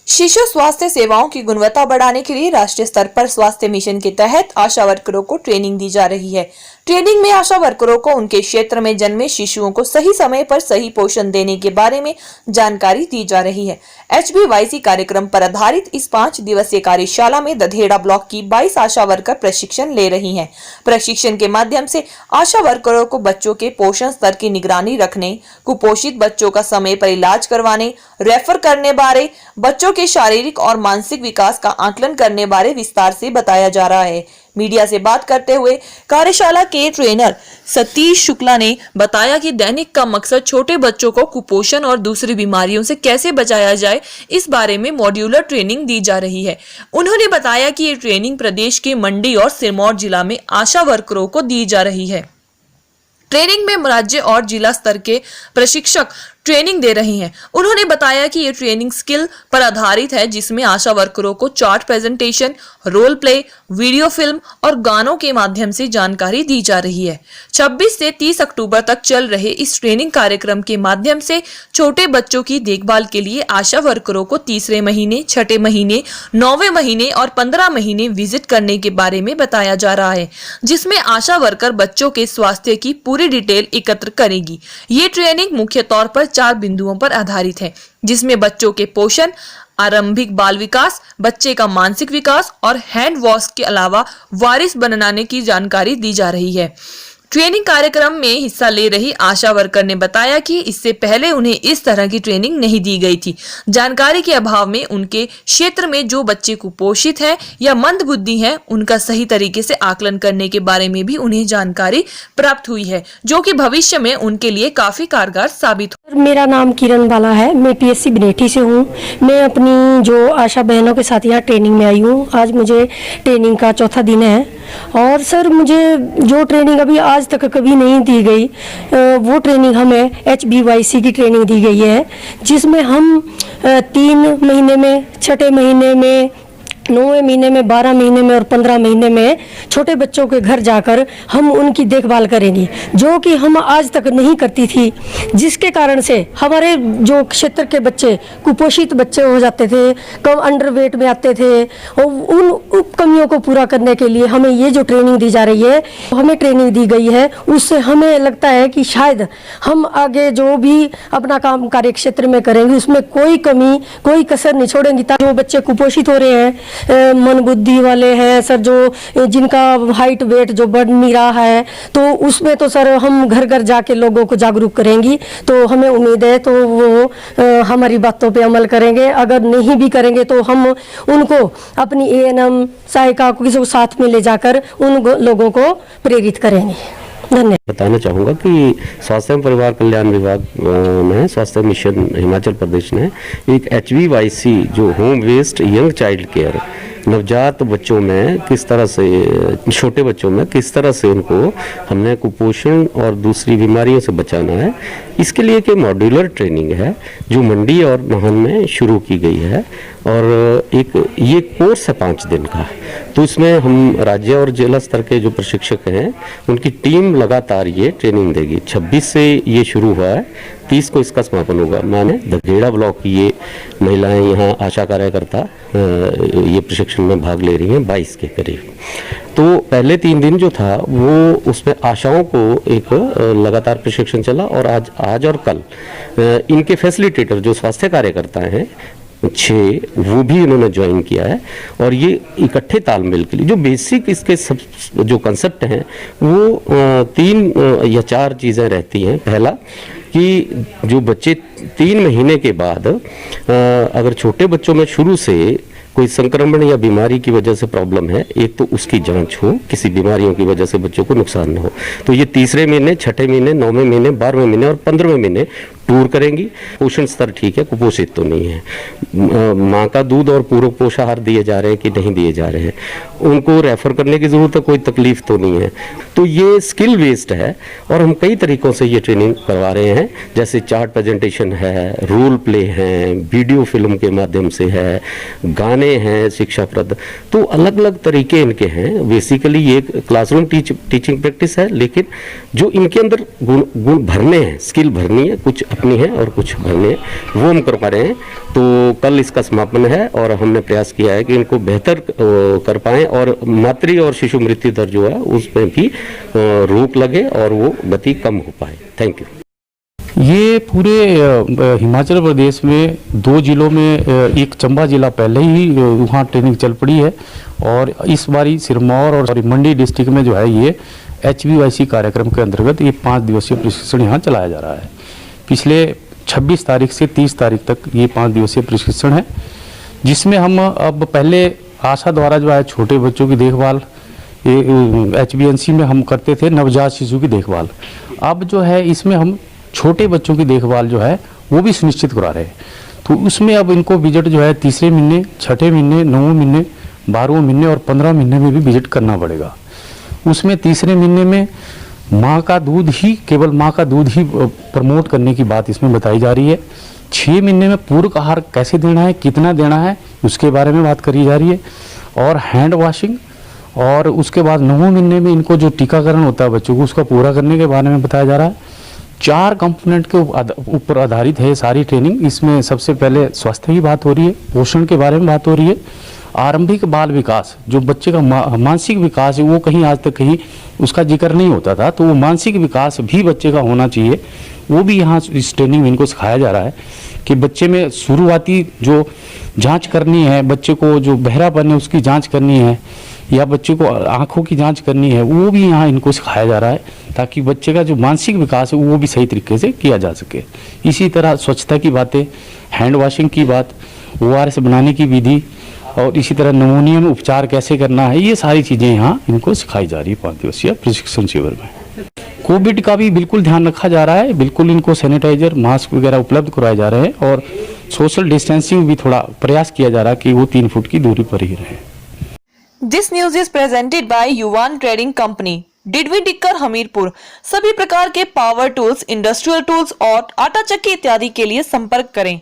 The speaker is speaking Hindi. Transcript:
शिशु स्वास्थ्य सेवाओं की गुणवत्ता बढ़ाने के लिए राष्ट्रीय स्तर पर स्वास्थ्य मिशन के तहत आशा वर्करों को ट्रेनिंग दी जा रही है। ट्रेनिंग में आशा वर्करों को उनके क्षेत्र में जन्मे शिशुओं को सही समय पर सही पोषण देने के बारे में जानकारी दी जा रही है। HBYC कार्यक्रम पर आधारित इस 5 दिवसीय कार्यशाला में दधेड़ा ब्लॉक की 22 आशा वर्कर प्रशिक्षण ले रही हैं। प्रशिक्षण के माध्यम से आशा वर्करों को बच्चों के पोषण स्तर की निगरानी रखने, कुपोषित बच्चों का समय पर इलाज करवाने, रेफर करने बारे, बच्चों के शारीरिक और मानसिक विकास का आकलन करने बारे विस्तार से बताया जा रहा है। मीडिया से बात करते हुए कार्यशाला के ट्रेनर सतीश शुक्ला ने बताया कि दैनिक का मकसद छोटे बच्चों को कुपोषण और दूसरी बीमारियों से कैसे बचाया जाए, इस बारे में मॉड्यूलर ट्रेनिंग दी जा रही है। उन्होंने बताया कि ये ट्रेनिंग प्रदेश के मंडी और सिरमौर जिला में आशा वर्करों को दी जा रही है। ट्रेनिंग में राज्य और जिला स्तर के प्रशिक्षक ट्रेनिंग दे रहे हैं। उन्होंने बताया कि ये ट्रेनिंग स्किल पर आधारित है, जिसमें आशा वर्करों को chart presentation, role play, video film और गानों के माध्यम से जानकारी दी जा रही है। 26 से 30 अक्टूबर तक चल रहे इस ट्रेनिंग कार्यक्रम के माध्यम से छोटे बच्चों की देखभाल के लिए आशा वर्करों को तीसरे महीने, छठे महीने, 9वें महीने और 15 महीने विजिट करने के बारे में बताया जा रहा है, जिसमें आशा वर्कर बच्चों के स्वास्थ्य की पूरी डिटेल एकत्र करेगी। ये ट्रेनिंग मुख्य तौर पर 4 बिंदुओं पर आधारित है, जिसमें बच्चों के पोषण, आरंभिक बाल विकास, बच्चे का मानसिक विकास और हैंड वॉश के अलावा वारिस बनाने की जानकारी दी जा रही है। ट्रेनिंग कार्यक्रम में हिस्सा ले रही आशा वर्कर ने बताया कि इससे पहले उन्हें इस तरह की ट्रेनिंग नहीं दी गई थी। जानकारी के अभाव में उनके क्षेत्र में जो बच्चे कुपोषित हैं या मंद बुद्धि हैं, उनका सही तरीके से आकलन करने के बारे में भी उन्हें जानकारी प्राप्त हुई है, जो कि भविष्य में उनके लिए काफी कारगर साबित हो। मेरा नाम किरण बाला है, मैं PSC बनेठी से हूँ। मैं अपनी जो आशा बहनों के साथ यहाँ ट्रेनिंग में आई हूँ। आज मुझे ट्रेनिंग का 4था दिन है और सर मुझे जो ट्रेनिंग अभी आज तक कभी नहीं दी गई, वो ट्रेनिंग हमें HBYC की ट्रेनिंग दी गई है, जिसमें हम 3 महीने में, छठे महीने में, 9वें महीने में, 12 महीने में और 15 महीने में छोटे बच्चों के घर जाकर हम उनकी देखभाल करेंगे, जो कि हम आज तक नहीं करती थी, जिसके कारण से हमारे जो क्षेत्र के बच्चे कुपोषित बच्चे हो जाते थे, कम अंडरवेट में आते थे। और उन कमियों को पूरा करने के लिए हमें ये जो ट्रेनिंग दी जा रही है, हमें ट्रेनिंग दी गई है, उससे हमें लगता है कि शायद हम आगे जो भी अपना काम कार्य क्षेत्र में करेंगे उसमें कोई कमी, कोई कसर नहीं छोड़ेंगे। ताकि जो बच्चे कुपोषित हो रहे हैं, मन बुद्धि वाले हैं सर, जो जिनका हाइट वेट जो बढ़ नहीं रहा है, तो उसमें तो सर हम घर घर जाके लोगों को जागरूक करेंगी। तो हमें उम्मीद है तो वो हमारी बातों पे अमल करेंगे। अगर नहीं भी करेंगे तो हम उनको अपनी ANM सहायिका को किसी को साथ में ले जाकर उन लोगों को प्रेरित करेंगे। धन्यवाद। बताना चाहूँगा कि स्वास्थ्य एवं परिवार कल्याण विभाग ने, स्वास्थ्य मिशन हिमाचल प्रदेश ने एक HBYC जो home based young child care, नवजात बच्चों में किस तरह से, छोटे बच्चों में किस तरह से उनको हमने कुपोषण और दूसरी बीमारियों से बचाना है, इसके लिए एक मॉड्यूलर ट्रेनिंग है जो मंडी और नाहन में शुरू की गई है। और एक ये कोर्स है 5 दिन का। तो इसमें हम राज्य और जिला स्तर के जो प्रशिक्षक हैं उनकी टीम लगातार ये ट्रेनिंग देगी। 26 से ये शुरू हुआ है, 30 को इसका समापन होगा। मैंने दधेड़ा ब्लॉक की ये महिलाएं यहाँ आशा कार्यकर्ता ये प्रशिक्षण में भाग ले रही हैं, 22 के करीब। तो पहले 3 दिन जो था वो उसमें आशाओं को एक लगातार प्रशिक्षण चला और आज और कल इनके फैसिलिटेटर जो स्वास्थ्य कार्यकर्ता हैं 6, वो भी इन्होंने ज्वाइन किया है। और ये इकट्ठे तालमेल के लिए जो बेसिक इसके सब जो कंसेप्ट हैं वो 3 या 4 चीज़ें रहती हैं। पहला कि जो बच्चे 3 महीने के बाद अगर छोटे बच्चों में शुरू से कोई संक्रमण या बीमारी की वजह से प्रॉब्लम है, एक तो उसकी जांच हो, किसी बीमारियों की वजह से बच्चों को नुकसान न हो। तो ये तीसरे महीने, छठे महीने, 9वें महीने, 12वें महीने और 15वें महीने टूर करेंगी। पोषण स्तर ठीक है, कुपोषित तो नहीं है। माँ का दूध और पूरक पोषाहार दिए जा रहे हैं कि नहीं दिए जा रहे हैं, उनको रेफर करने की ज़रूरत है, कोई तकलीफ तो नहीं है। तो ये स्किल बेस्ड है और हम कई तरीक़ों से ये ट्रेनिंग करवा रहे हैं, जैसे चार्ट प्रेजेंटेशन है, रोल प्ले हैं, वीडियो फिल्म के माध्यम से है, गाने हैं शिक्षाप्रद, तो अलग अलग तरीके इनके हैं। बेसिकली ये क्लासरूम टीचिंग प्रैक्टिस है, लेकिन जो इनके अंदर गुण भरने हैं, स्किल भरनी है, कुछ अपनी है और कुछ भरने हैं, वो हम करवा रहे हैं। तो कल इसका समापन है और हमने प्रयास किया है कि इनको बेहतर कर पाएं और मातृ और शिशु मृत्यु दर जो है उसमें भी रोक लगे और वो गति कम हो पाए। Thank you. ये पूरे हिमाचल प्रदेश में 2 जिलों में, एक चंबा जिला पहले ही वहाँ ट्रेनिंग चल पड़ी है और इस बारी सिरमौर और मंडी डिस्ट्रिक्ट में जो है ये HVYC कार्यक्रम के अंतर्गत ये 5 दिवसीय प्रशिक्षण यहाँ चलाया जा रहा है। पिछले 26 तारीख से 30 तारीख तक ये 5 दिवसीय प्रशिक्षण है, जिसमें हम अब पहले आशा द्वारा जो है छोटे बच्चों की देखभाल, HBNC में हम करते थे नवजात शिशु की देखभाल। अब जो है इसमें हम छोटे बच्चों की देखभाल जो है वो भी सुनिश्चित करा रहे हैं। तो उसमें अब इनको विजिट जो है 3रे महीने, 6ठे महीने, 9वें महीने, 12वें महीने और 15 महीने में भी विजिट करना पड़ेगा। उसमें 3रे महीने में माँ का दूध ही, केवल माँ का दूध ही प्रमोट करने की बात इसमें बताई जा रही है। 6 महीने में पूरक आहार कैसे देना है, कितना देना है, उसके बारे में बात करी जा रही है। और हैंड वॉशिंग, और उसके बाद 9वें महीने में इनको जो टीकाकरण होता है बच्चों को, उसका पूरा करने के बारे में बताया जा रहा है। 4 कंपोनेंट के ऊपर आधारित है सारी ट्रेनिंग। इसमें सबसे पहले स्वास्थ्य की बात हो रही है, पोषण के बारे में बात हो रही है, आरंभिक बाल विकास, जो बच्चे का मानसिक विकास है वो कहीं आज तक कहीं उसका जिक्र नहीं होता था, तो वो मानसिक विकास भी बच्चे का होना चाहिए, वो भी यहाँ इस ट्रेनिंग में इनको सिखाया जा रहा है कि बच्चे में शुरुआती जो जांच करनी है, बच्चे को जो बहरापन है उसकी जांच करनी है, या बच्चे को आँखों की जांच करनी है, वो भी यहाँ इनको सिखाया जा रहा है, ताकि बच्चे का जो मानसिक विकास है वो भी सही तरीके से किया जा सके। इसी तरह स्वच्छता की बातें, हैंड वॉशिंग की बात, ORS बनाने की विधि, और इसी तरह नमूनिया में उपचार कैसे करना है, ये सारी चीज़ें यहाँ इनको सिखाई जा रही है 5 दिवसीय प्रशिक्षण शिविर में। कोविड का भी बिल्कुल ध्यान रखा जा रहा है, बिल्कुल इनको सैनिटाइजर, मास्क वगैरह उपलब्ध कराए जा रहे हैं और सोशल डिस्टेंसिंग भी थोड़ा प्रयास किया जा रहा है कि वो 3 फुट की दूरी पर ही रहे। This news is presented by युवान ट्रेडिंग कंपनी, डिडवी डिक्कर, हमीरपुर। सभी प्रकार के पावर टूल्स, इंडस्ट्रियल टूल्स और आटा चक्की इत्यादि के लिए संपर्क करें।